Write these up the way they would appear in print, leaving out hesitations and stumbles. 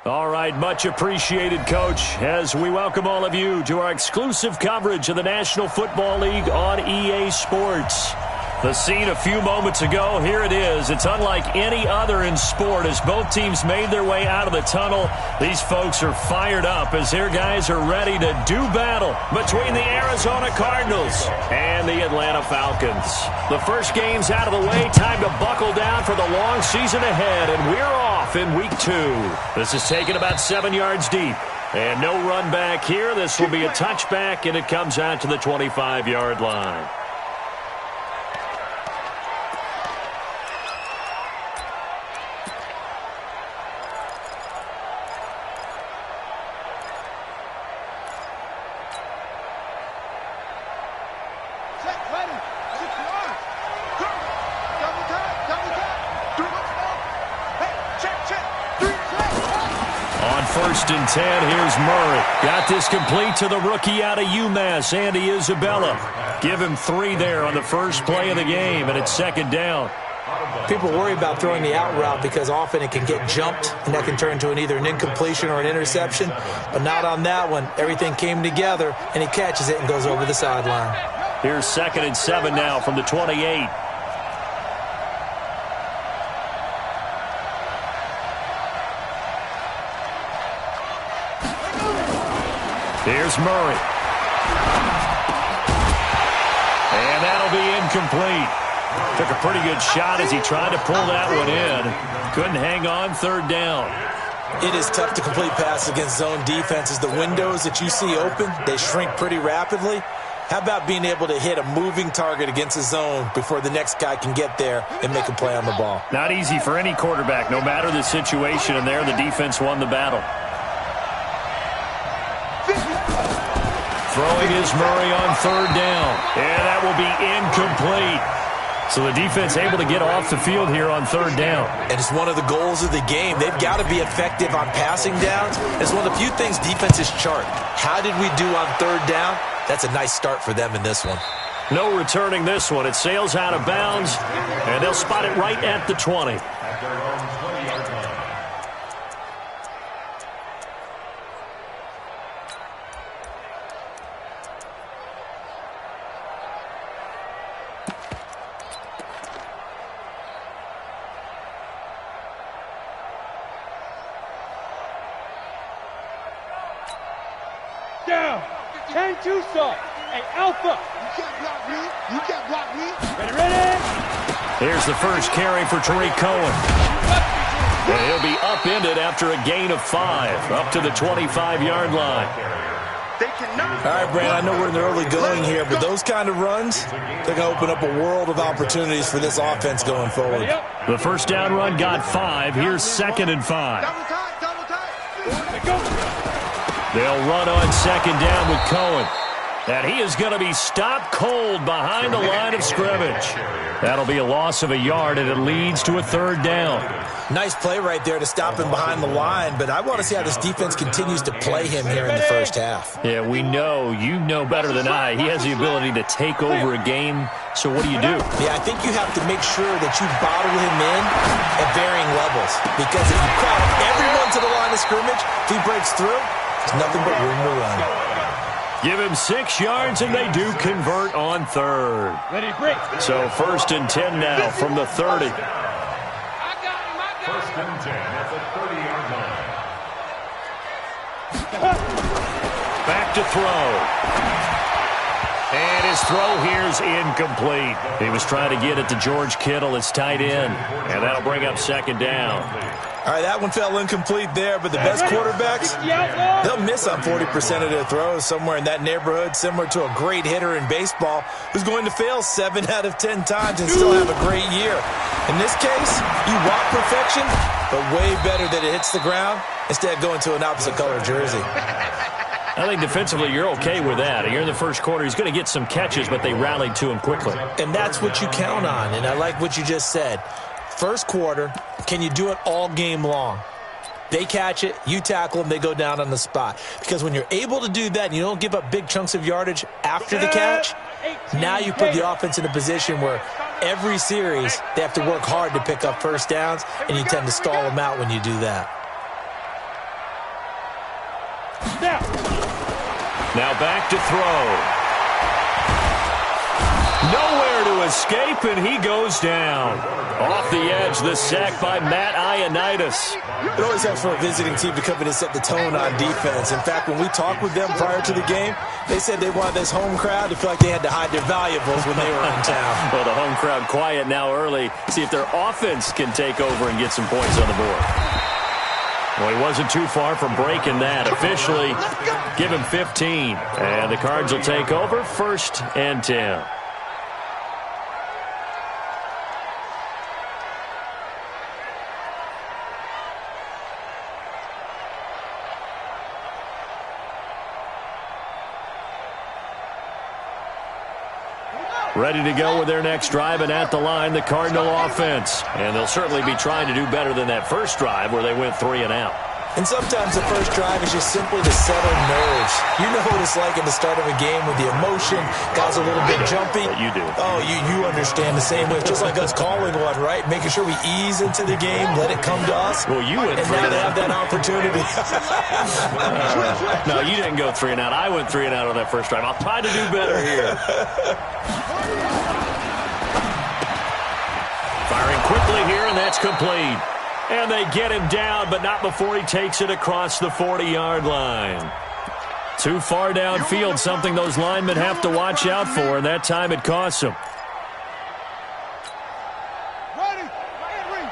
All right, much appreciated, Coach, as we welcome all of you to our exclusive coverage of the National Football League on EA Sports. The scene a few moments ago, here it is. It's unlike any other in sport as both teams made their way out of the tunnel. These folks are fired up as their guys are ready to do battle between the Arizona Cardinals and the Atlanta Falcons. The first game's out of the way. Time to buckle down for the long season ahead, and we're off in week 2. This is taken about 7 yards deep. And no run back here. This will be a touchback, and it comes out to the 25-yard line. First and 10, here's Murray. Got this complete to the rookie out of UMass, Andy Isabella. Give him 3 there on the first play of the game, and it's second down. People worry about throwing the out route because often it can get jumped, and that can turn into either an incompletion or an interception. But not on that one. Everything came together, and he catches it and goes over the sideline. Here's second and 7 now from the 28. Here's Murray. And that'll be incomplete. Took a pretty good shot as he tried to pull that one in. Couldn't hang on, third down. It is tough to complete passes against zone defenses. The windows that you see open, they shrink pretty rapidly. How about being able to hit a moving target against a zone before the next guy can get there and make a play on the ball? Not easy for any quarterback, no matter the situation, and there the defense won the battle. Throwing is Murray on third down. And that will be incomplete. So the defense able to get off the field here on third down. And it's one of the goals of the game. They've got to be effective on passing downs. It's one of the few things defenses chart. How did we do on third down? That's a nice start for them in this one. No returning this one. It sails out of bounds, and they'll spot it right at the 20. Down. 10-2 stop. Hey, Alpha. You can't block me. You can't block me. Ready. Here's the first carry for Tariq Cohen. And he'll be upended after a gain of 5, up to the 25-yard line. All right, Brand, I know we're in the early going here, but those kind of runs, they're going to open up a world of opportunities for this offense going forward. The first down run got 5. Here's second and 5. They'll run on second down with Cohen. And he is going to be stopped cold behind the line of scrimmage. That'll be a loss of a yard, and it leads to a third down. Nice play right there to stop him behind the line, but I want to see how this defense continues to play him here in the first half. Yeah, we know. You know better than I. He has the ability to take over a game, so what do? Yeah, I think you have to make sure that you bottle him in at varying levels, because if you crowd everyone to the line of scrimmage, if he breaks through, there's nothing but room to run. Give him 6 yards, and they do convert on third. Ready, break. So first and 10 now from the 30. First and 10 at the 30-yard line. Back to throw. And his throw here's incomplete. He was trying to get it to George Kittle, his tight end. And that'll bring up second down. All right, that one fell incomplete there, but the best quarterbacks, they'll miss on 40% of their throws, somewhere in that neighborhood, similar to a great hitter in baseball who's going to fail 7 out of 10 times and still have a great year. In this case, you want perfection, but way better that it hits the ground instead of going to an opposite color jersey. I think defensively you're okay with that. Here in the first quarter, he's going to get some catches, but they rallied to him quickly. And that's what you count on, and I like what you just said. First quarter, can you do it all game long? They catch it, you tackle them, they go down on the spot. Because when you're able to do that and you don't give up big chunks of yardage after the catch, now you put the offense in a position where every series they have to work hard to pick up first downs, and you tend to stall them out when you do that. Now back to throw. Nowhere to escape, and he goes down. Off the edge, the sack by Matt Ioannidis. It always helps for a visiting team to come in and set the tone on defense. In fact, when we talked with them prior to the game, they said they wanted this home crowd to feel like they had to hide their valuables when they were in town. Well, the home crowd quiet now early. See if their offense can take over and get some points on the board. Well, he wasn't too far from breaking that. Officially, give him 15. And the Cards will take over 1st and 10. Ready to go with their next drive, and at the line, the Cardinal offense. And they'll certainly be trying to do better than that first drive where they went 3 and out. And sometimes the first drive is just simply to settle nerves. You know what it's like at the start of a game with the emotion, guys a little bit jumpy. You do. Oh, you understand the same way. It's just like us calling one, right? Making sure we ease into the game, let it come to us. Well, you went 3 and and now out. they have that opportunity. No, you didn't go 3 and out. I went 3 and out on that first drive. I'll try to do better here. Firing quickly here, and that's complete. And they get him down, but not before he takes it across the 40-yard line. Too far downfield, something those linemen have to watch out for, and that time it costs them. Ready? Henry.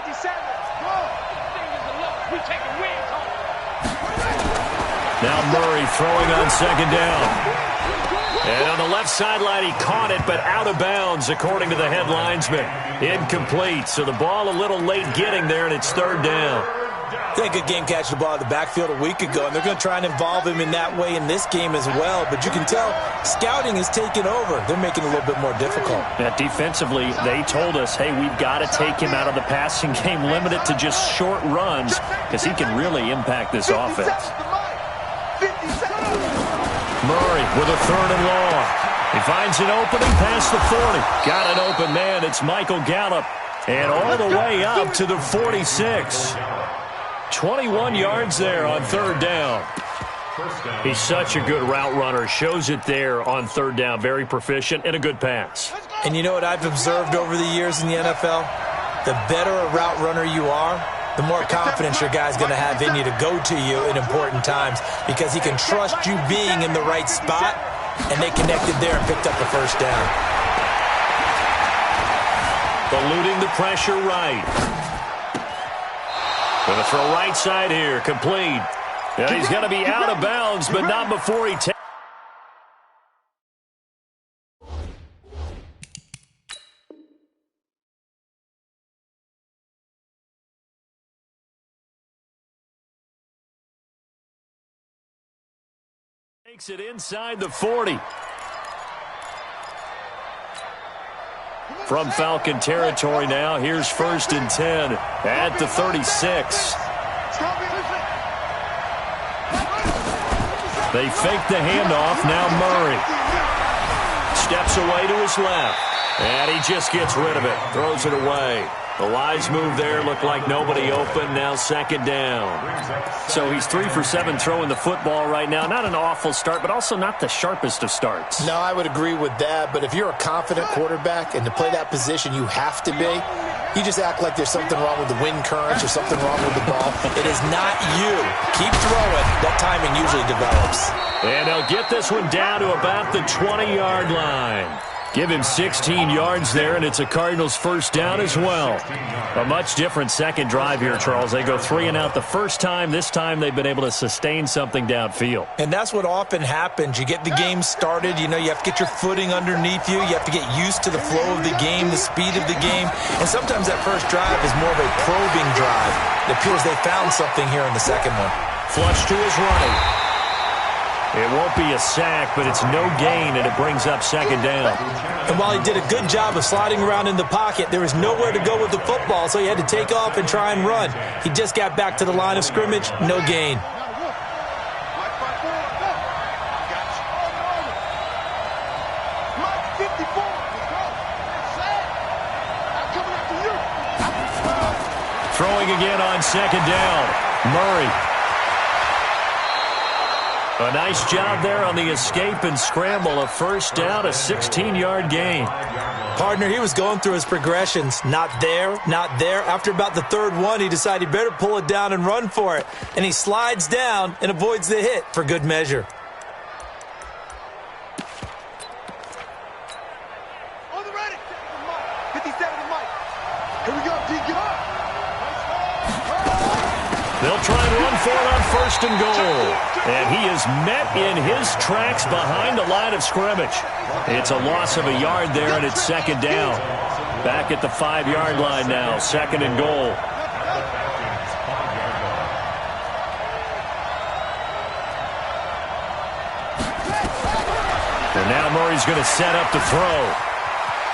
57. Go. Fingers are low. We taking wins on it. Now Murray throwing on 2nd down. And on the left sideline, he caught it, but out of bounds, according to the head linesman. Incomplete, so the ball a little late getting there, and it's 3rd down. Yeah, good game catching the ball in the backfield a week ago, and they're going to try and involve him in that way in this game as well. But you can tell scouting is taking over. They're making it a little bit more difficult. Yeah, defensively, they told us, hey, we've got to take him out of the passing game, limit it to just short runs, because he can really impact this offense. Murray with a 3rd and long. He finds an opening past the 40. Got an open man. It's Michael Gallup. And all the way up to the 46. 21 yards there on 3rd down. He's such a good route runner. Shows it there on 3rd down. Very proficient and a good pass. And you know what I've observed over the years in the NFL? The better a route runner you are, the more confidence your guy's going to have in you to go to you in important times because he can trust you being in the right spot, and they connected there and picked up the 1st down. Eluding the pressure right. Going to throw right side here, complete. Yeah, he's going to be out of bounds, but not before he takes it inside the 40. From Falcon territory now, here's 1st and 10 at the 36. They fake the handoff. Now Murray steps away to his left, and he just gets rid of it, throws it away. The wise move there, looked like nobody open. Now 2nd down. So he's 3 for 7 throwing the football right now. Not an awful start, but also not the sharpest of starts. No, I would agree with that. But if you're a confident quarterback and to play that position you have to be, you just act like there's something wrong with the wind currents or something wrong with the ball. It is not you. Keep throwing. That timing usually develops. And they'll get this one down to about the 20-yard line. Give him 16 yards there, and it's a Cardinals 1st down as well. A much different second drive here, Charles. They go 3 and out the first time. This time they've been able to sustain something downfield. And that's what often happens. You get the game started. You know, you have to get your footing underneath you. You have to get used to the flow of the game, the speed of the game. And sometimes that first drive is more of a probing drive. It appears they found something here in the second one. Flush to his right. It won't be a sack, but it's no gain, and it brings up 2nd down. And while he did a good job of sliding around in the pocket, there was nowhere to go with the football, so he had to take off and try and run. He just got back to the line of scrimmage, no gain. Throwing again on 2nd down. Murray. A nice job there on the escape and scramble. A first down, a 16-yard gain. Partner, he was going through his progressions. Not there, not there. After about the third one, he decided he better pull it down and run for it. And he slides down and avoids the hit for good measure. On the ready. 57 to Mike. Here we go, D. Get up. They'll try and run for it on first and goal. And he is met in his tracks behind the line of scrimmage. It's a loss of a yard there, and it's second down. Back at the 5-yard line now, second and goal. And now Murray's going to set up to throw.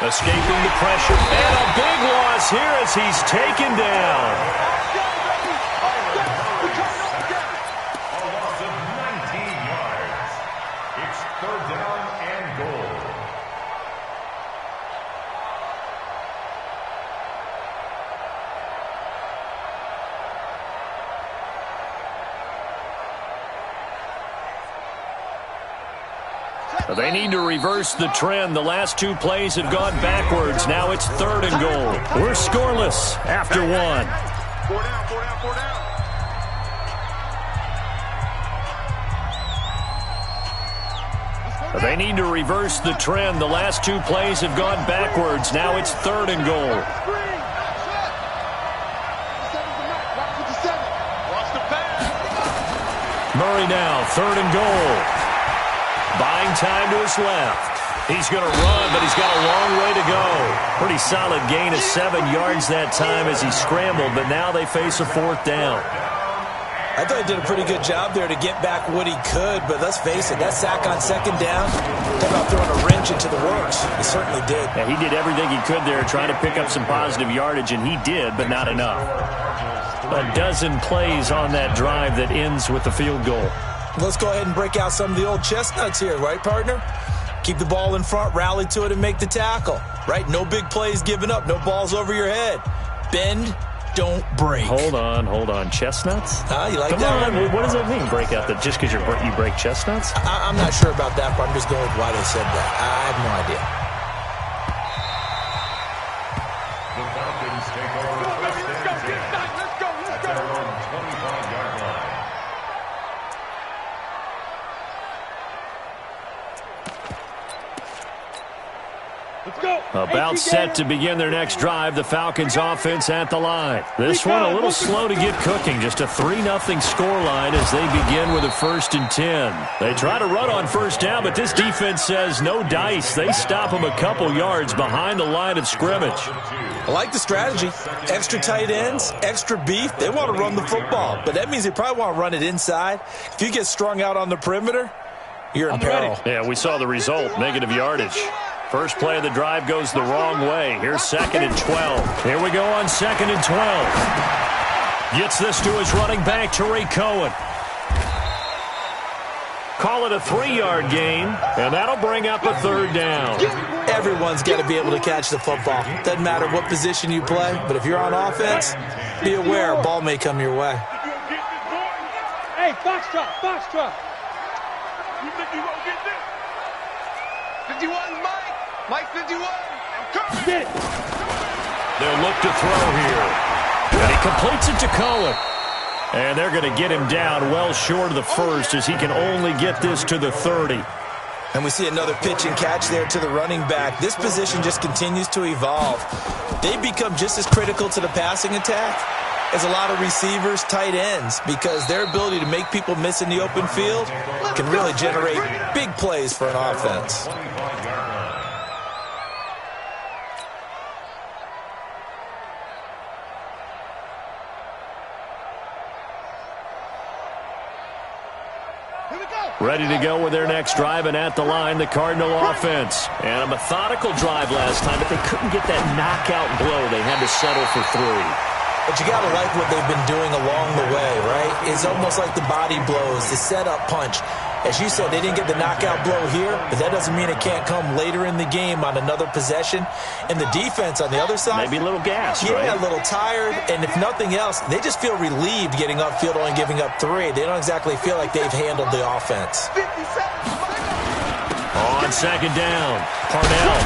Escaping the pressure. And a big loss here as he's taken down. They need to reverse the trend. The last 2 plays have gone backwards. Now it's third and goal. We're scoreless after 1. 4 down, 4 down, 4 down. They need to reverse the trend. The last 2 plays have gone backwards. Now it's third and goal. Murray now, third and goal. Buying time to his left. He's going to run, but he's got a long way to go. Pretty solid gain of 7 yards that time as he scrambled, but now they face a 4th down. I thought he did a pretty good job there to get back what he could, but let's face it, that sack on second down, talk about throwing a wrench into the works. He certainly did. Yeah, he did everything he could there trying to pick up some positive yardage, and he did, but not enough. A dozen plays on that drive that ends with the field goal. Let's go ahead and break out some of the old chestnuts here, right, partner? Keep the ball in front, rally to it, and make the tackle, right? No big plays given up, no balls over your head. Bend, don't break. Hold on. Chestnuts? You like Come that? on, what does that mean, break out? That just because you break chestnuts? I'm not sure about that, but I'm just going with why they said that. I have no idea. The Falcons take over first and 10. That's their own 25-yard line. About set to begin their next drive, the Falcons offense at the line. This one a little slow to get cooking, just a 3-0 scoreline as they begin with a 1st and 10. They try to run on first down, but this defense says no dice. They stop them a couple yards behind the line of scrimmage. I like the strategy. Extra tight ends, extra beef. They want to run the football, but that means they probably want to run it inside. If you get strung out on the perimeter, you're in peril. Yeah, we saw the result, negative yardage. First play of the drive goes the wrong way. Here's 2nd and 12. Here we go on 2nd and 12. Gets this to his running back, Tariq Cohen. Call it a 3-yard gain, and that'll bring up a 3rd down. Everyone's got to be able to catch the football. Doesn't matter what position you play, but if you're on offense, be aware a ball may come your way. Hey, foxtrot. You think you won't get this? 51, Mike 51. I'm coming. They'll look to throw here. And he completes it to Cohen. And they're going to get him down well short of the first as he can only get this to the 30. And we see another pitch and catch there to the running back. This position just continues to evolve. They become just as critical to the passing attack as a lot of receivers, tight ends, because their ability to make people miss in the open field can really generate big plays for an offense. Ready to go with their next drive, and at the line, the Cardinal offense. And a methodical drive last time, but they couldn't get that knockout blow. They had to settle for 3. But you got to like what they've been doing along the way, right? It's almost like the body blows, the setup punch. As you said, they didn't get the knockout blow here, but that doesn't mean it can't come later in the game on another possession. And the defense on the other side, maybe a little gas, yeah, right? a little tired. And if nothing else, they just feel relieved getting upfield, only giving up 3. They don't exactly feel like they've handled the offense. On second down, Parnell.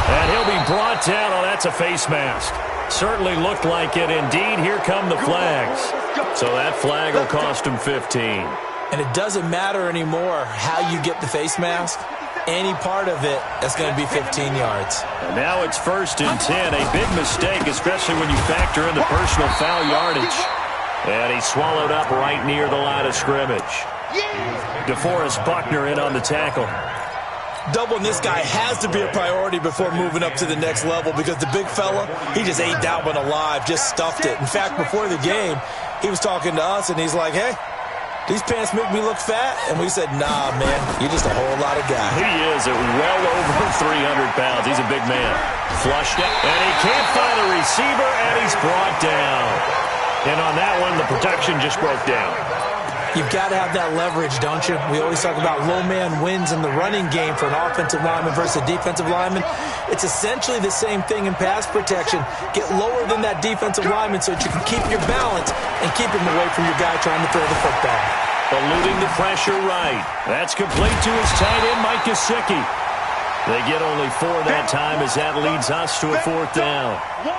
And he'll be brought down. Oh, that's a face mask. Certainly looked like it. Indeed, here come the flags. So that flag will cost him 15. And it doesn't matter anymore how you get the face mask. Any part of it, that's going to be 15 yards. And now it's 1st and 10. A big mistake, especially when you factor in the personal foul yardage. And he swallowed up right near the line of scrimmage. DeForest Buckner in on the tackle. Doubling this guy has to be a priority before moving up to the next level because the big fella, he just ate that one alive, just stuffed it. In fact, before the game, he was talking to us, and he's like, hey, these pants make me look fat? And we said, nah, man, you're just a whole lot of guy. He is at well over 300 pounds. He's a big man. Flushed it, and he can't find a receiver, and he's brought down. And on that one, the protection just broke down. You've got to have that leverage, don't you? We always talk about low man wins in the running game for an offensive lineman versus a defensive lineman. It's essentially the same thing in pass protection. Get lower than that defensive lineman so that you can keep your balance and keep him away from your guy trying to throw the football. Eluding the pressure right. That's complete to his tight end, Mike Gesicki. They get only 4 that time as that leads us to a 4th down. Well,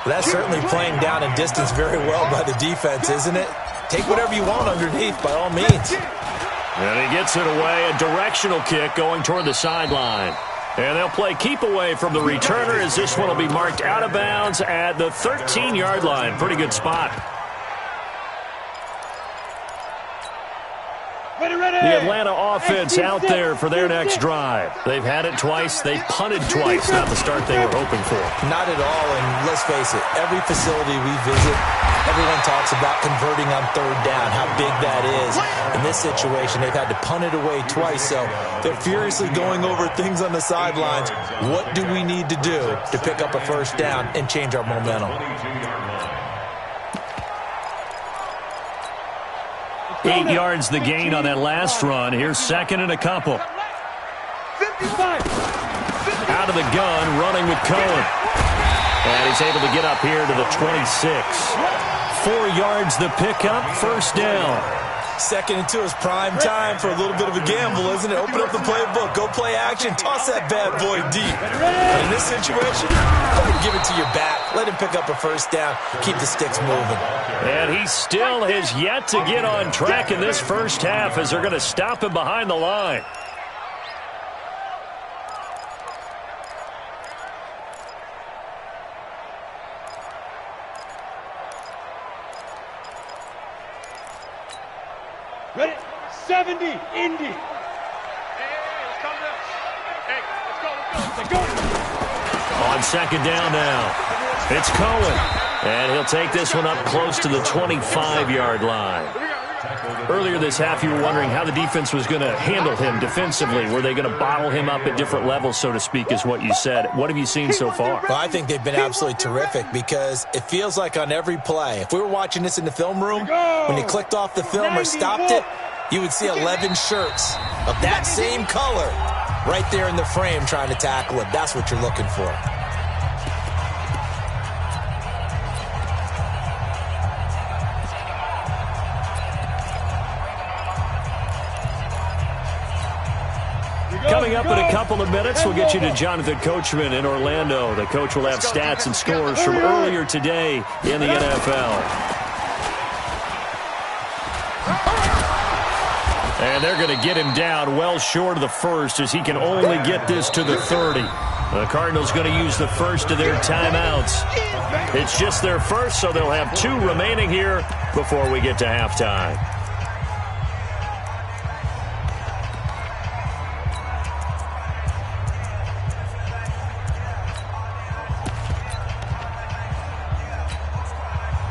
that's certainly playing down in distance very well by the defense, isn't it? Take whatever you want underneath, by all means. And he gets it away, a directional kick going toward the sideline. And they'll play keep away from the returner as this one will be marked out of bounds at the 13-yard line. Pretty good spot. The Atlanta offense out there for their next drive. They've had it twice. They've punted twice. Not the start they were hoping for. Not at all, and let's face it, every facility we visit, everyone talks about converting on 3rd down, how big that is. In this situation, they've had to punt it away twice, so they're furiously going over things on the sidelines. What do we need to do to pick up a 1st down and change our momentum? 8 yards the gain on that last run. Here's 2nd and a couple. Out of the gun, running with Cohen. And he's able to get up here to the 26. 4 yards the pickup, 1st down. 2nd and 2 is prime time for a little bit of a gamble, isn't it? Open up the playbook, go play action, toss that bad boy deep. But in this situation, go ahead and give it to your back. Let him pick up a 1st down, keep the sticks moving. And he still has yet to get on track in this first half as they're going to stop him behind the line. Ready? 70, Indy. Hey, let's come down. Hey, let's go. On 2nd down now, it's Cohen. And he'll take this one up close to the 25-yard line. Earlier this half, you were wondering how the defense was going to handle him defensively. Were they going to bottle him up at different levels, so to speak, is what you said. What have you seen so far? Well, I think they've been absolutely terrific because it feels like on every play, if we were watching this in the film room, when you clicked off the film or stopped it, you would see 11 shirts of that same color right there in the frame trying to tackle it. That's what you're looking for. Coming up in a couple of minutes, we'll get you to Jonathan Coachman in Orlando. The coach will have stats and scores from earlier today in the NFL. And they're going to get him down well short of the 1st as he can only get this to the 30. The Cardinals going to use the first of their timeouts. It's just their first, so they'll have 2 remaining here before we get to halftime.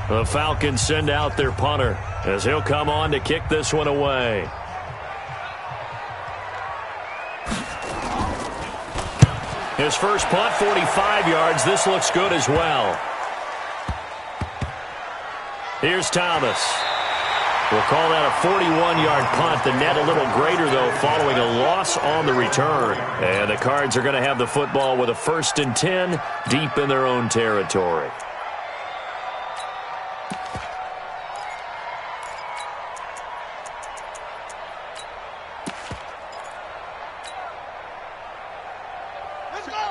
The Falcons send out their punter as he'll come on to kick this one away. His first punt, 45 yards. This looks good as well. Here's Thomas. We'll call that a 41-yard punt. The net a little greater, though, following a loss on the return. And the Cards are going to have the football with a 1st and 10 deep in their own territory.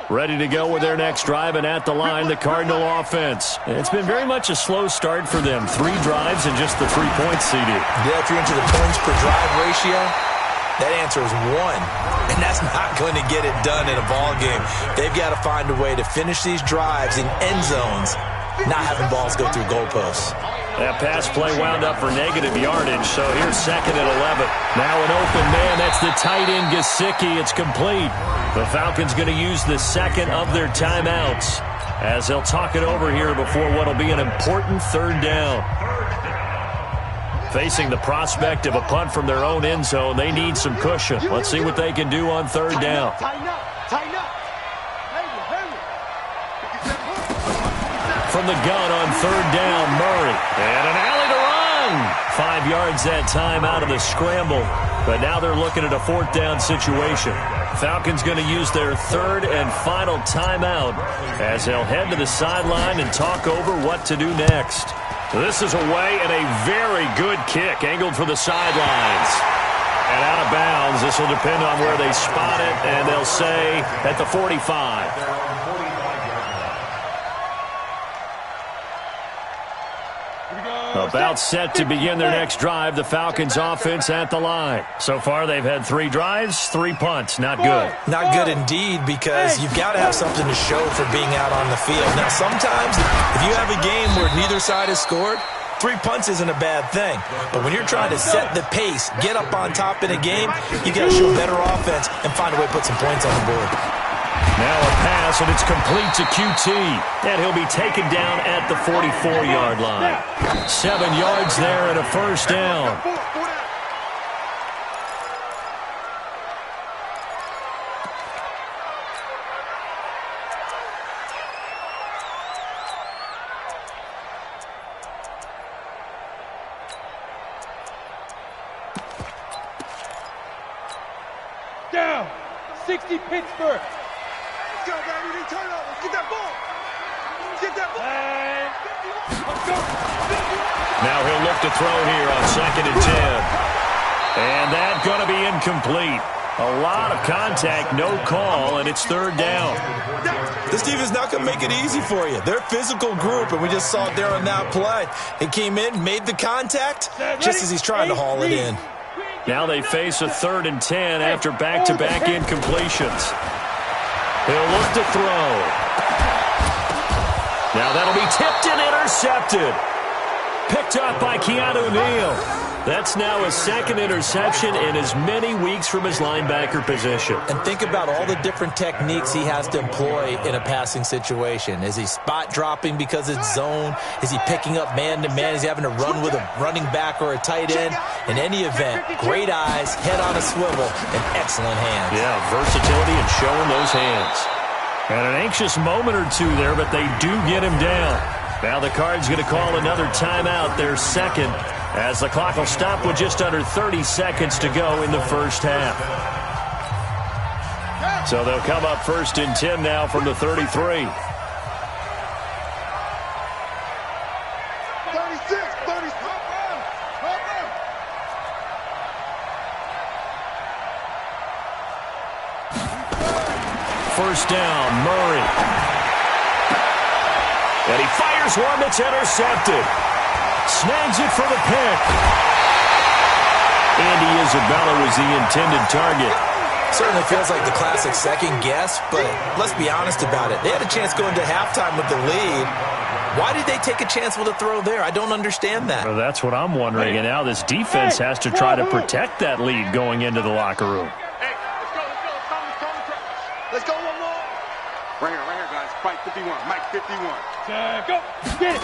Ready to go with their next drive, and at the line, the Cardinal offense. It's been very much a slow start for them. 3 drives and just the 3 points, CD. Yeah, if you're into the points per drive ratio, that answer is 1. And that's not going to get it done in a ball game. They've got to find a way to finish these drives in end zones, not having balls go through goalposts. That pass play wound up for negative yardage, so here's 2nd and 11. Now an open man, that's the tight end Gesicki. It's complete. The Falcons going to use the 2nd of their timeouts as they'll talk it over here before what will be an important 3rd down. Facing the prospect of a punt from their own end zone, they need some cushion. Let's see what they can do on 3rd down. Tighten up. From the gun on 3rd down, Murray. And an alley to run. 5 yards that time out of the scramble. But now they're looking at a 4th down situation. Falcons going to use their 3rd and final timeout as they'll head to the sideline and talk over what to do next. This is away and a very good kick angled for the sidelines. And out of bounds. This will depend on where they spot it, and they'll say at the 45. About set to begin their next drive, the Falcons offense at the line. So far, they've had 3 drives, 3 punts. Not good. Not good indeed, because you've got to have something to show for being out on the field. Now, sometimes, if you have a game where neither side has scored, 3 punts isn't a bad thing. But when you're trying to set the pace, get up on top in a game, you got to show better offense and find a way to put some points on the board. Now a pass, and it's complete to QT. And he'll be taken down at the 44-yard line. 7 yards there and a 1st down. Down. 60 Pittsburgh. Let's go, baby. They turn over. Let's get that ball. Let's get that ball. Let's go. Now he'll look to throw here on 2nd and 10. And that's going to be incomplete. A lot of contact, no call, and it's 3rd down. This defense is not going to make it easy for you. They're a physical group, and we just saw it there on that play. He came in, made the contact, just as he's trying to haul it in. Now they face a 3rd and 10 after back-to-back incompletions. He'll look to throw. Now that'll be tipped and intercepted. Picked up by Keanu Neal. That's now a 2nd interception in as many weeks from his linebacker position. And think about all the different techniques he has to employ in a passing situation. Is he spot dropping because it's zone? Is he picking up man-to-man? Is he having to run with a running back or a tight end? In any event, great eyes, head on a swivel, and excellent hands. Yeah, versatility and showing those hands. And an anxious moment or two there, but they do get him down. Now the Cards going to call another timeout, their 2nd, as the clock will stop with just under 30 seconds to go in the 1st half. So they'll come up 1st and 10 now from the 33. 36, 30. First down, Murray. And he fires one that's intercepted. Snags it for the pick. Andy Isabella was the intended target. Certainly feels like the classic second guess, but let's be honest about it. They had a chance going to halftime with the lead. Why did they take a chance with a throw there? I don't understand that. Well, that's what I'm wondering. And now this defense has to try to protect that lead going into the locker room. Hey, let's go one more. Right here, guys. Fight 51. Mike 51. Go. Get it.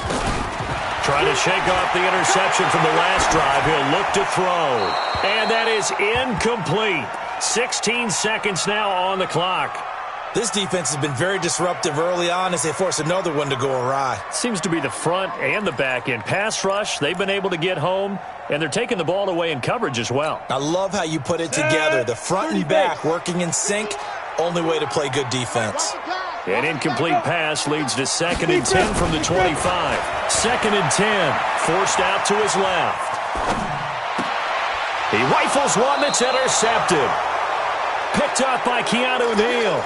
Trying to shake off the interception from the last drive. He'll look to throw. And that is incomplete. 16 seconds now on the clock. This defense has been very disruptive early on as they force another one to go awry. Seems to be the front and the back end. Pass rush, they've been able to get home. And they're taking the ball away in coverage as well. I love how you put it together. The front and back working in sync. Only way to play good defense. An incomplete pass leads to 2nd and 10 from the 25. 2nd and 10. Forced out to his left. He rifles one that's intercepted. Picked up by Keanu Neal.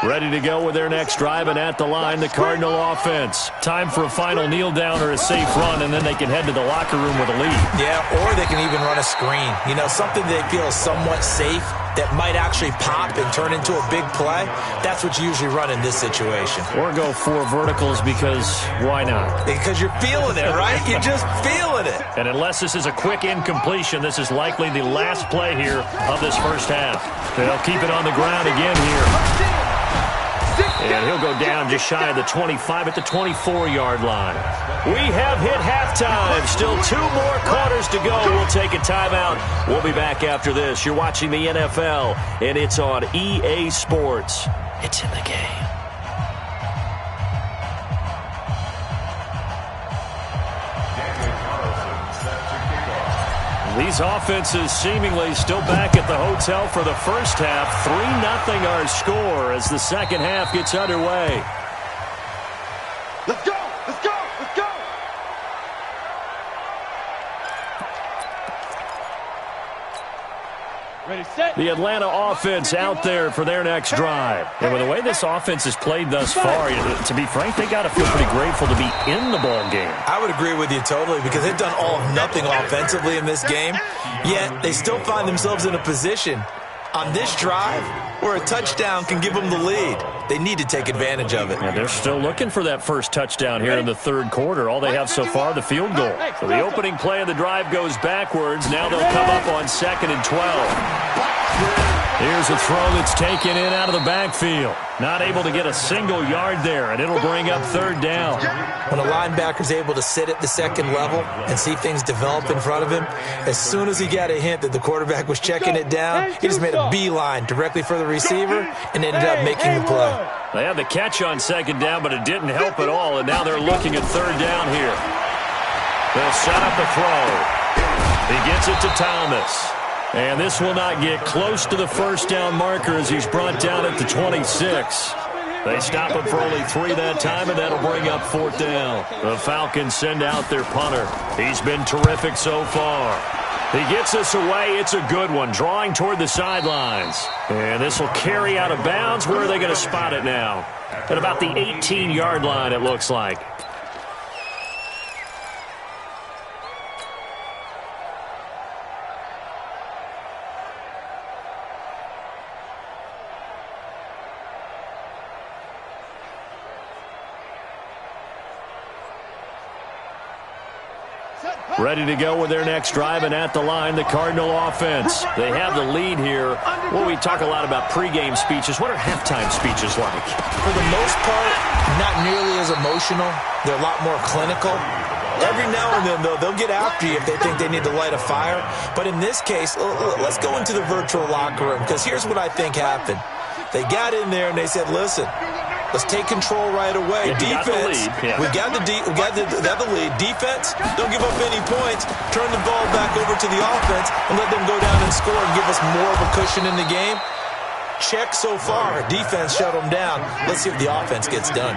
Ready to go with their next drive, and at the line, the Cardinal offense. Time for a final kneel down or a safe run, and then they can head to the locker room with a lead. Yeah, or they can even run a screen. You know, something they feel is somewhat safe that might actually pop and turn into a big play. That's what you usually run in this situation. Or go 4 verticals because why not? Because you're feeling it, right? You're just feeling it. And unless this is a quick incompletion, this is likely the last play here of this first half. They'll keep it on the ground again here. And he'll go down just shy of the 25 at the 24-yard line. We have hit halftime. Still 2 more quarters to go. We'll take a timeout. We'll be back after this. You're watching the NFL, and it's on EA Sports. It's in the game. These offenses seemingly still back at the hotel for the first half. 3-0 our score as the second half gets underway. Let's go! Let's go! Let's go! Ready, set. The Atlanta offense out there for their next drive. And with the way this offense has played thus far, to be frank, they got to feel pretty grateful to be in the ball game. I would agree with you totally because they've done all or nothing offensively in this game, yet they still find themselves in a position on this drive where a touchdown can give them the lead. They need to take advantage of it. And they're still looking for that first touchdown here in the third quarter. All they have so far, the field goal. So the opening play of the drive goes backwards. Now they'll come up on 2nd and 12. Here's a throw that's taken in out of the backfield. Not able to get a single yard there, and it'll bring up 3rd down. When a linebacker's able to sit at the second level and see things develop in front of him, as soon as he got a hint that the quarterback was checking it down, he just made a beeline directly for the receiver and ended up making the play. They had the catch on 2nd down, but it didn't help at all, and now they're looking at 3rd down here. They'll set up the throw. He gets it to Thomas. And this will not get close to the first down marker as he's brought down at the 26. They stop him for only 3 that time, and that'll bring up 4th down. The Falcons send out their punter. He's been terrific so far. He gets us away. It's a good one, drawing toward the sidelines. And this will carry out of bounds. Where are they going to spot it now? At about the 18-yard line, it looks like. Ready to go with their next drive, and at the line, the Cardinal offense. They have the lead here. Well, we talk a lot about pregame speeches. What are halftime speeches like? For the most part, not nearly as emotional. They're a lot more clinical. Every now and then, though, they'll get after you if they think they need to light a fire. But in this case, let's go into the virtual locker room, because here's what I think happened. They got in there and they said, listen, let's take control right away. Defense, we got the lead. Defense, don't give up any points. Turn the ball back over to the offense and let them go down and score and give us more of a cushion in the game. Check so far. Defense shut them down. Let's see if the offense gets done.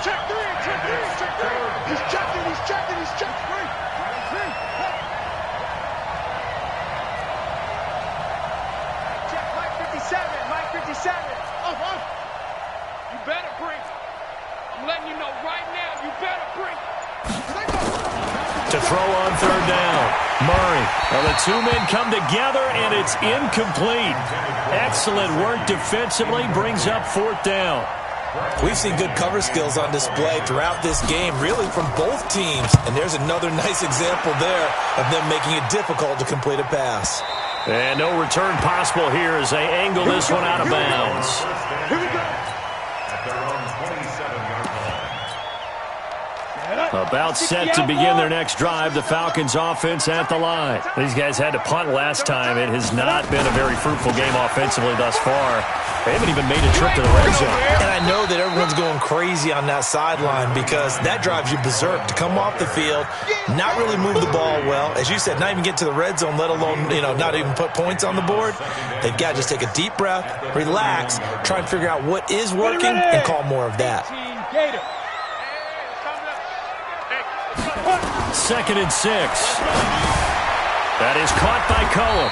Check 3, check 3, check 3. He's checking, he's checking, he's checking. Check Mike 57, Mike 57. You better bring it. I'm letting you know right now, you better bring it. To throw on 3rd down. Murray. Well, the 2 men come together, and it's incomplete. Excellent work defensively. Brings up 4th down. We've seen good cover skills on display throughout this game, really from both teams. And there's another nice example there of them making it difficult to complete a pass. And no return possible here as they angle this one out of bounds. Here we go. At their own 27-yard line. About set to begin their next drive, the Falcons offense at the line. These guys had to punt last time. It has not been a very fruitful game offensively thus far. They haven't even made a trip to the red zone. And I know that everyone's going crazy on that sideline because that drives you berserk to come off the field, not really move the ball well. As you said, not even get to the red zone, let alone, not even put points on the board. They've got to just take a deep breath, relax, try and figure out what is working and call more of that. 2nd and 6. That is caught by Cullen.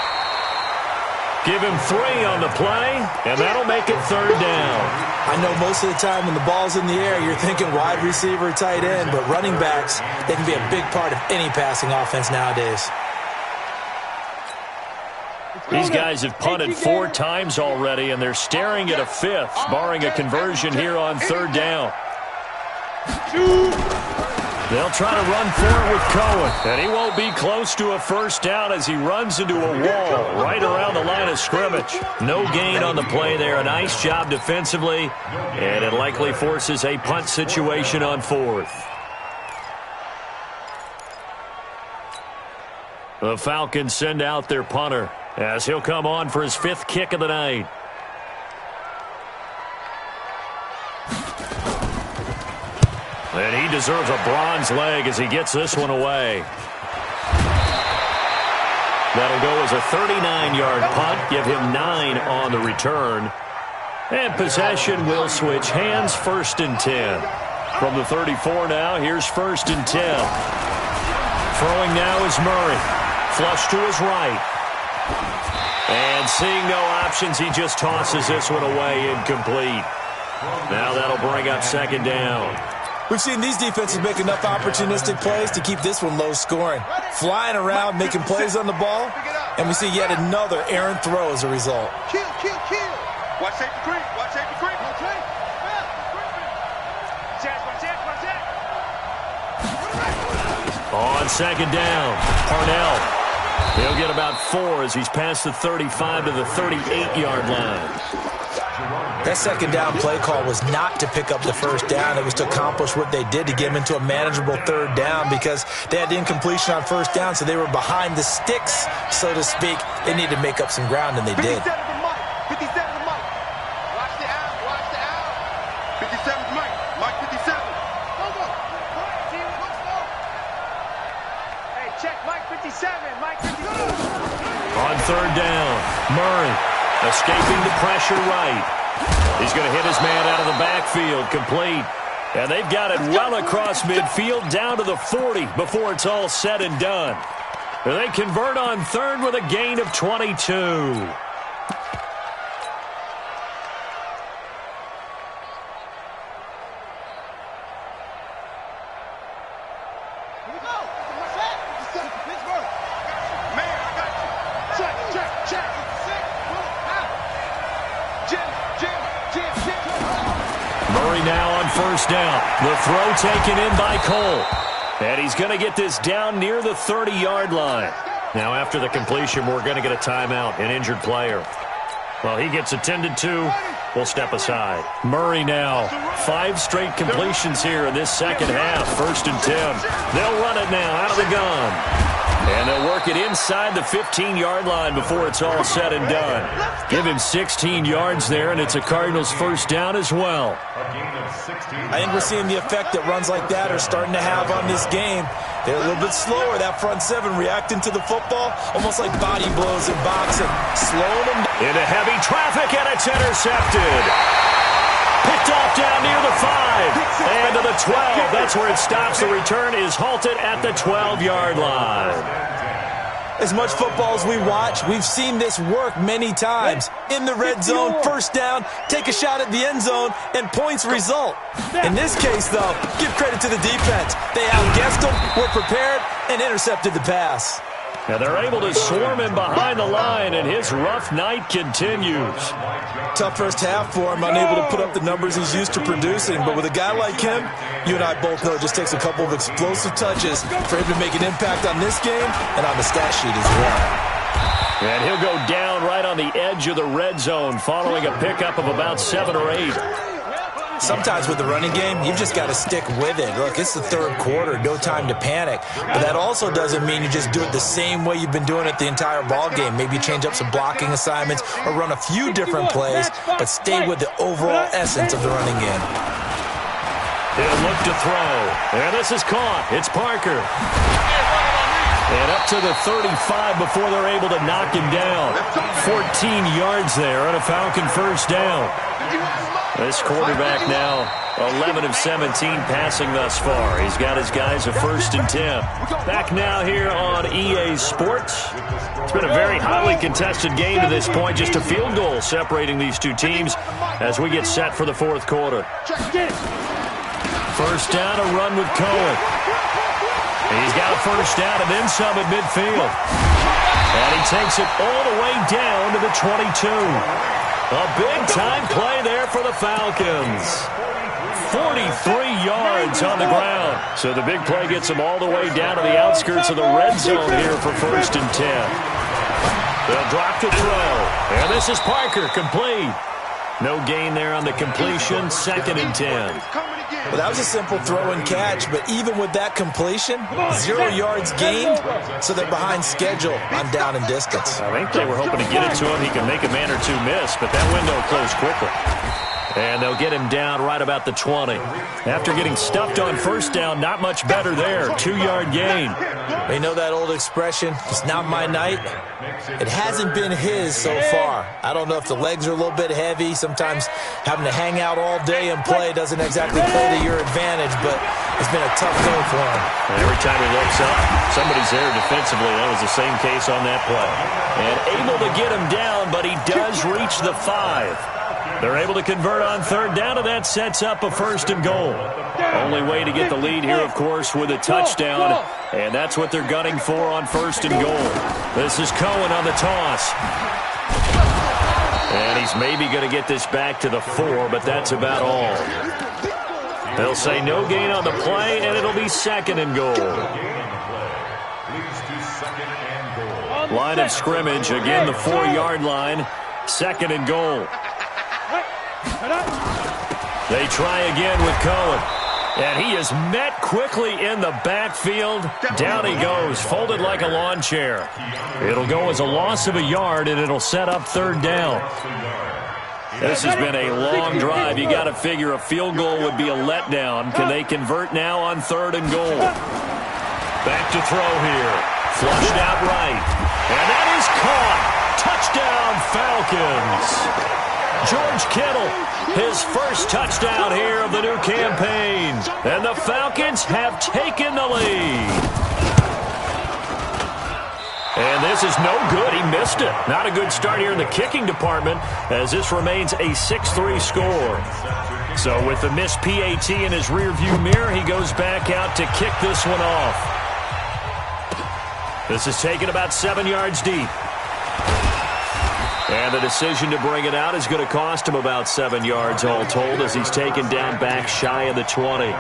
Give him 3 on the play, and that'll make it 3rd down. I know most of the time when the ball's in the air, you're thinking wide receiver, tight end, but running backs, they can be a big part of any passing offense nowadays. These guys have punted 4 times already, and they're staring at a 5th, barring a conversion here on 3rd down. They'll try to run for it with Cohen, and he won't be close to a 1st down as he runs into a wall right around the line of scrimmage. No gain on the play there. A nice job defensively, and it likely forces a punt situation on 4th. The Falcons send out their punter as he'll come on for his 5th kick of the night. And he deserves a bronze leg as he gets this one away. That'll go as a 39-yard punt. Give him 9 on the return. And possession will switch hands. 1st and 10. From the 34 now, here's 1st and 10. Throwing now is Murray. Flush to his right. And seeing no options, he just tosses this one away incomplete. Now that'll bring up 2nd down. We've seen these defenses make enough opportunistic plays to keep this one low scoring. Flying around, making plays on the ball, and we see yet another errant throw as a result. Kill. Watch safety creep. Watch safety creep. On 2nd down, Parnell. He'll get about 4 as he's past the 35 to the 38-yard line. That 2nd down play call was not to pick up the 1st down. It was to accomplish what they did to get them into a manageable 3rd down because they had the incompletion on 1st down, so they were behind the sticks, so to speak. They needed to make up some ground, and they did. 57 to Mike. 57 to Mike. Watch the out. 57 to Mike. Mike 57. Go. Hey, check Mike 57. Mike 57. On 3rd down, Murray escaping the pressure right. He's going to hit his man out of the backfield, complete. And they've got it well across midfield down to the 40 before it's all said and done. They convert on 3rd with a gain of 22. Murray now on 1st down. The throw taken in by Cole. And he's going to get this down near the 30-yard line. Now after the completion, we're going to get a timeout, an injured player. Well, he gets attended to. We'll step aside. Murray now. 5 straight completions here in this 2nd half. 1st and 10. They'll run it now out of the gun. And they'll work it inside the 15-yard line before it's all said and done. Give him 16 yards there, and it's a Cardinals 1st down as well. I think we're seeing the effect that runs like that are starting to have on this game. They're a little bit slower, that front 7 reacting to the football, almost like body blows in boxing, slowing them down. Into heavy traffic, and it's intercepted. Picked off down near the 5 and to the 12. That's where it stops. The return is halted at the 12-yard line. As much football as we watch, we've seen this work many times. In the red zone, 1st down, take a shot at the end zone, and points result. In this case, though, give credit to the defense. They outguessed them, were prepared, and intercepted the pass. Now they're able to swarm him behind the line, and his rough night continues. Tough 1st half for him, unable to put up the numbers he's used to producing. But with a guy like him, you and I both know it just takes a couple of explosive touches for him to make an impact on this game and on the stat sheet as well. And he'll go down right on the edge of the red zone following a pickup of about 7 or 8. Sometimes with the running game, you've just got to stick with it. Look, it's the third quarter, no time to panic. But that also doesn't mean you just do it the same way you've been doing it the entire ball game. Maybe you change up some blocking assignments or run a few different plays, but stay with the overall essence of the running game. He'll look to throw. And this is caught. It's Parker. And up to the 35 before they're able to knock him down. 14 yards there on a Falcon first down. This quarterback now 11 of 17 passing thus far. He's got his guys a 1st and 10. Back now here on EA Sports. It's been a very hotly contested game to this point. Just a field goal separating these two teams as we get set for the 4th quarter. First down, a run with Cohen. He's got a first down and then some at midfield. And he takes it all the way down to the 22. A big-time play there for the Falcons. 43 yards on the ground. So the big play gets them all the way down to the outskirts of the red zone here for 1st and 10. They'll drop to throw. And this is Parker, complete. No gain there on the completion, 2nd and 10. Well, that was a simple throw and catch, but even with that completion, 0 yards gained, so they're behind schedule on down and distance. I think they were hoping to get it to him. He can make a man or two miss, but that window closed quickly. And they'll get him down right about the 20. After getting stuffed on first down, not much better there. 2-yard gain. They know that old expression, it's not my night. It hasn't been his so far. I don't know if the legs are a little bit heavy. Sometimes having to hang out all day and play doesn't exactly play to your advantage, but it's been a tough go for him. Every time he looks up, somebody's there defensively. That was the same case on that play. And able to get him down, but he does reach the 5. They're able to convert on 3rd down, and that sets up a 1st and goal. Only way to get the lead here, of course, with a touchdown, and that's what they're gunning for on 1st and goal. This is Cohen on the toss. And he's maybe going to get this back to the 4, but that's about all. They'll say no gain on the play, and it'll be 2nd and goal. Line of scrimmage, again the 4-yard line, 2nd and goal. They try again with Cohen. And he is met quickly in the backfield. Down he goes, folded like a lawn chair. It'll go as a loss of a yard, and it'll set up 3rd down. This has been a long drive. You got to figure a field goal would be a letdown. Can they convert now on 3rd and goal? Back to throw here. Flushed out right. And that is caught. Touchdown, Falcons. George Kittle, his first touchdown here of the new campaign. And the Falcons have taken the lead. And this is no good. He missed it. Not a good start here in the kicking department as this remains a 6-3 score. So with the missed PAT in his rearview mirror, he goes back out to kick this one off. This is taken about 7 yards deep. And the decision to bring it out is going to cost him about 7 yards all told as he's taken down back shy of the 20.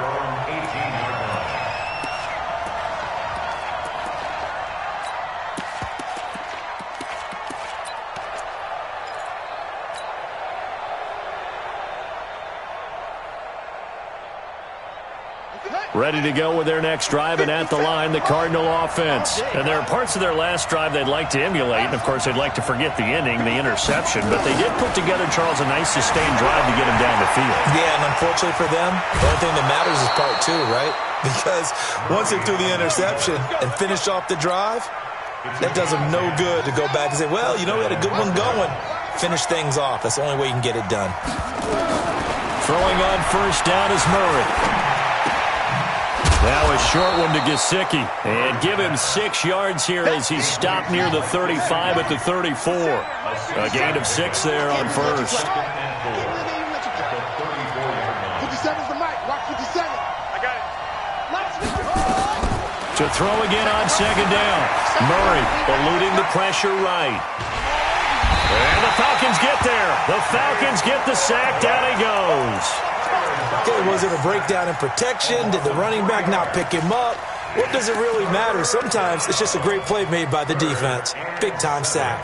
Ready to go with their next drive, and at the line, the Cardinal offense. And there are parts of their last drive they'd like to emulate, and of course they'd like to forget the ending, the interception, but they did put together, Charles, a nice sustained drive to get him down the field. Yeah, and unfortunately for them, the only thing that matters is part 2, right? Because once they threw the interception and finished off the drive, that does them no good to go back and say, well, you know, we had a good one going. Finish things off. That's the only way you can get it done. Throwing on first down is Murray. Now a short one to Gesicki. And give him 6 yards here as he's stopped near the 35 at the 34. A gain of 6 there on first. 57's the mic. Watch 57. I got it. To throw again on second down. Murray eluding the pressure right. And the Falcons get there. The Falcons get the sack. Down he goes. Okay, was it a breakdown in protection? Did the running back not pick him up? What does it really matter? Sometimes it's just a great play made by the defense. Big-time sack.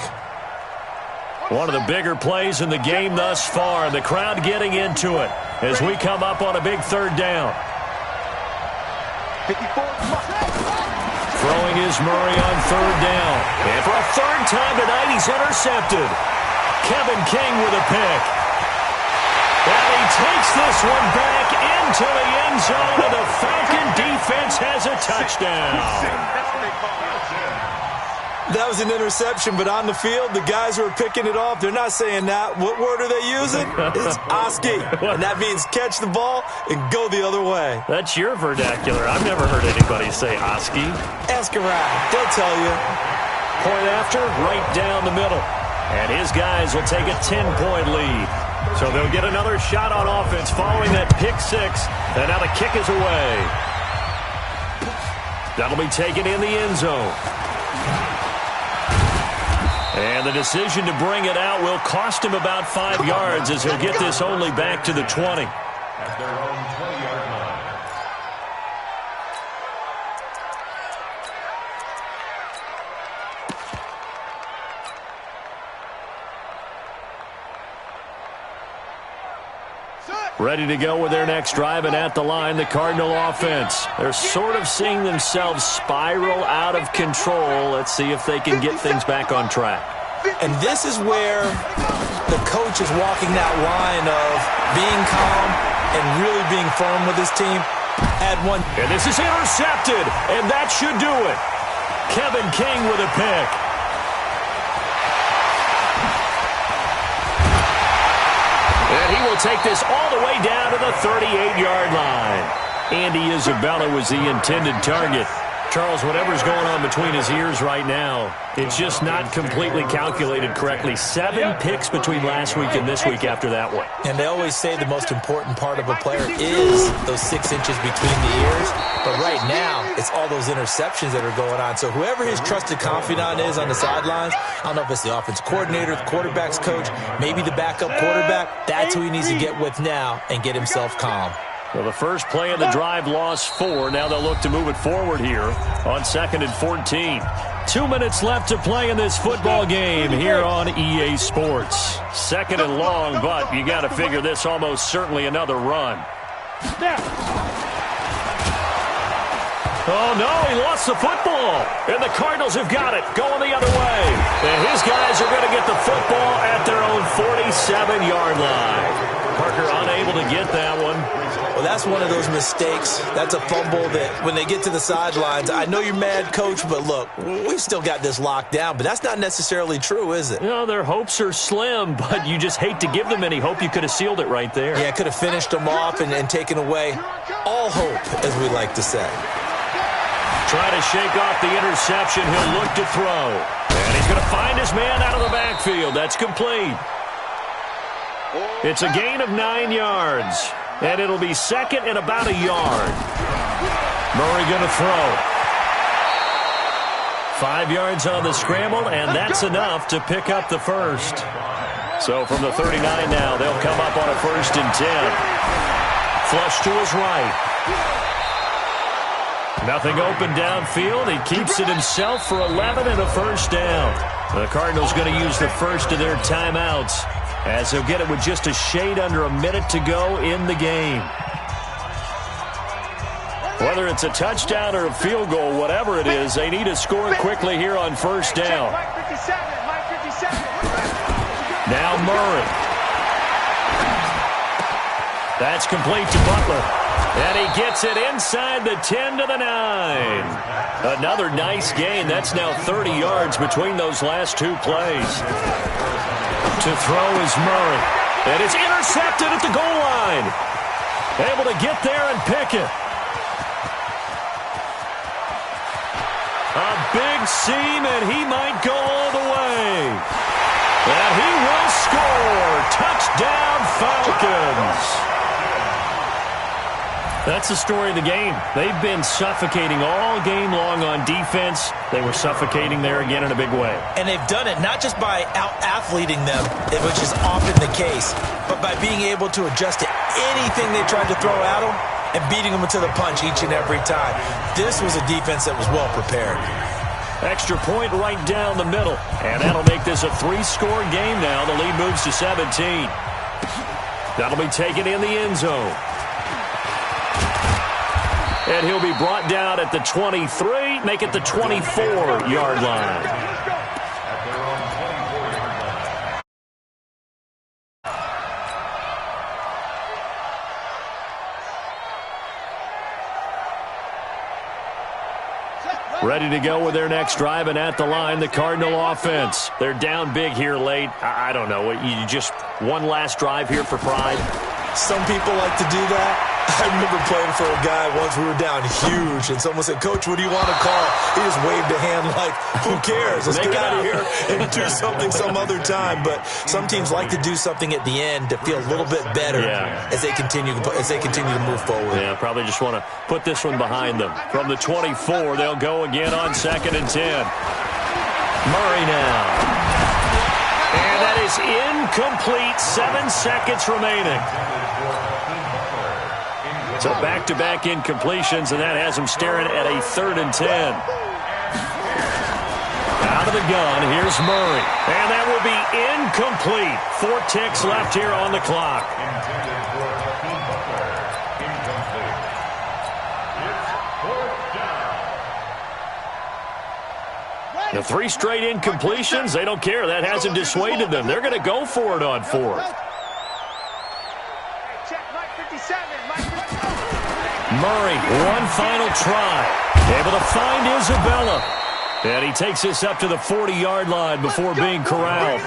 One of the bigger plays in the game thus far. The crowd getting into it as we come up on a big third down. 54. Throwing is Murray on third down. And for a third time tonight, he's intercepted. Kevin King with a pick. And he takes this one back into the end zone, and the Falcon defense has a touchdown. That was an interception, but on the field, the guys who are picking it off, they're not saying that. What word are they using? It's Oski, and that means catch the ball and go the other way. That's your vernacular. I've never heard anybody say Oski. Ask around. They'll tell you. Point after, right down the middle. And his guys will take a 10-point lead. So they'll get another shot on offense following that pick six. And now the kick is away. That'll be taken in the end zone. And the decision to bring it out will cost him about 5 yards as he'll get this only back to the 20. At their own 20-yard line. Ready to go with their next drive, and at the line, the Cardinal offense. They're sort of seeing themselves spiral out of control. Let's see if they can get things back on track. And this is where the coach is walking that line of being calm and really being firm with his team. Add one. And this is intercepted, and that should do it. Kevin King with a pick. And he will take this all the way down to the 38-yard line. Andy Isabella was the intended target. Charles, whatever's going on between his ears right now, it's just not completely calculated correctly. 7 picks between last week and this week after that one. And they always say the most important part of a player is those 6 inches between the ears. But right now, it's all those interceptions that are going on. So whoever his trusted confidant is on the sidelines, I don't know if it's the offense coordinator, the quarterback's coach, maybe the backup quarterback, that's who he needs to get with now and get himself calm. Well, the first play of the drive lost 4. Now they'll look to move it forward here on 2nd and 14. 2 minutes left to play in this football game here on EA Sports. 2nd and long, but you got to figure this almost certainly another run. Oh, no, he lost the football. And the Cardinals have got it, going the other way. And his guys are going to get the football at their own 47-yard line. Parker unable to get that one. Well, that's one of those mistakes. That's a fumble that when they get to the sidelines, I know you're mad, Coach, but look, we've still got this locked down. But that's not necessarily true, is it? You know, their hopes are slim, but you just hate to give them any hope. You could have sealed it right there. Yeah, could have finished them off and taken away all hope, as we like to say. Try to shake off the interception. He'll look to throw. And he's going to find his man out of the backfield. That's complete. It's a gain of 9 yards. And it'll be 2nd and about a yard. Murray going to throw. 5 yards on the scramble, and that's enough to pick up the first. So from the 39 now, they'll come up on a 1st and 10. Flush to his right. Nothing open downfield. He keeps it himself for 11 and a first down. The Cardinals going to use the first of their timeouts, as they'll get it with just a shade under a minute to go in the game. Whether it's a touchdown or a field goal, whatever it is, they need to score quickly here on 1st down. Now Murray. That's complete to Butler. And he gets it inside the 10 to the 9. Another nice gain. That's now 30 yards between those last 2 plays. To throw is Murray. And it's intercepted at the goal line. Able to get there and pick it. A big seam, and he might go all the way. And he will score. Touchdown, Falcons. That's the story of the game. They've been suffocating all game long on defense. They were suffocating there again in a big way. And they've done it not just by out-athleting them, which is often the case, but by being able to adjust to anything they tried to throw at them and beating them to the punch each and every time. This was a defense that was well prepared. Extra point right down the middle. And that'll make this a 3-score game now. The lead moves to 17. That'll be taken in the end zone. And he'll be brought down at the 23, make it the 24-yard line. Ready to go with their next drive, and at the line, the Cardinal offense. They're down big here late. I don't know. You just one last drive here for pride? Some people like to do that. I remember playing for a guy once. We were down huge, and someone said, "Coach, what do you want to call?" He just waved a hand like, "Who cares? Let's get out of here and do something some other time." But some teams like to do something at the end to feel a little bit better as they continue to move forward. Yeah, probably just want to put this one behind them. From the 24, they'll go again on 2nd and 10. Murray now. And that is incomplete. 7 seconds remaining. So back-to-back incompletions, and that has him staring at a 3rd and 10. Out of the gun, here's Murray. And that will be incomplete. 4 ticks left here on the clock. The 3 straight incompletions, they don't care. That hasn't dissuaded them. They're going to go for it on 4th. Murray, one final try. Able to find Isabella. And he takes this up to the 40-yard line before being corralled.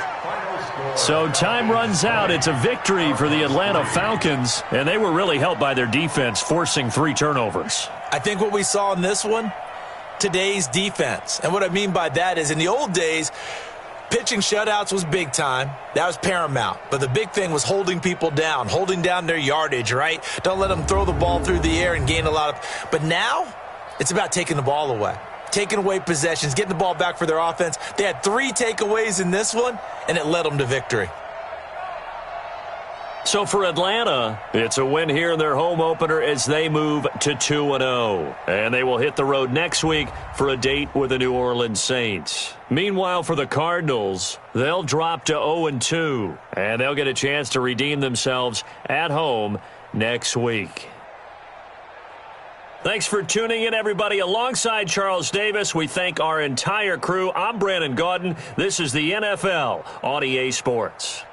So time runs out. It's a victory for the Atlanta Falcons, and they were really helped by their defense, forcing 3 turnovers. I think what we saw in this one, today's defense. And what I mean by that is in the old days, pitching shutouts was big time. That was paramount. But the big thing was holding people down, holding down their yardage, right? Don't let them throw the ball through the air and gain a lot of... But now, it's about taking the ball away. Taking away possessions, getting the ball back for their offense. They had 3 takeaways in this one, and it led them to victory. So for Atlanta, it's a win here in their home opener as they move to 2-0. And they will hit the road next week for a date with the New Orleans Saints. Meanwhile, for the Cardinals, they'll drop to 0-2. And they'll get a chance to redeem themselves at home next week. Thanks for tuning in, everybody. Alongside Charles Davis, we thank our entire crew. I'm Brandon Gaudin. This is the NFL on EA Sports.